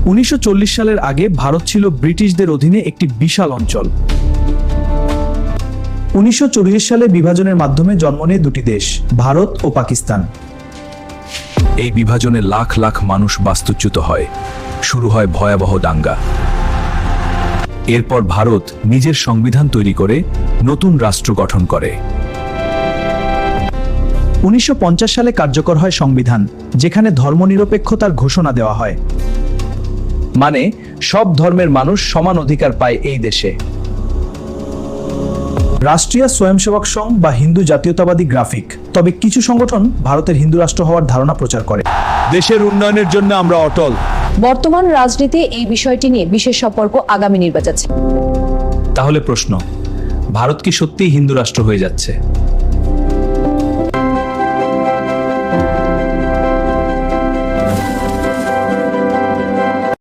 1940 সালের আগে ভারত ছিল ব্রিটিশদের অধীনে একটি বিশাল অঞ্চল। 1944 সালে বিভাজনের মাধ্যমে জন্ম নেয় দুটি দেশ, ভারত ও পাকিস্তান। এই বিভাজনে লাখ লাখ মানুষ বাস্তুচ্যুত হয়, শুরু হয় ভয়াবহ দাঙ্গা। এরপর ভারত নিজের সংবিধান তৈরি করে নতুন রাষ্ট্র গঠন করে। 1950 সালে কার্যকর হয় সংবিধান, যেখানে ধর্মনিরপেক্ষতার ঘোষণা দেওয়া হয়। মানে সব ধর্মের মানুষ সমান অধিকার পায় এই দেশে। রাষ্ট্রীয় স্বয়ংসেবক সংঘ বা হিন্দু জাতীয়তাবাদী গ্রাফিক, তবে কিছু সংগঠন ভারতের হিন্দু রাষ্ট্র হওয়ার ধারণা প্রচার করে। দেশের উন্নয়নের জন্য আমরা অটল। বর্তমান রাজনীতি এই বিষয়টি নিয়ে বিশেষ সম্পর্ক আগামী নির্বাচন। তাহলে প্রশ্ন, ভারত কি সত্যিই হিন্দু রাষ্ট্র হয়ে যাচ্ছে?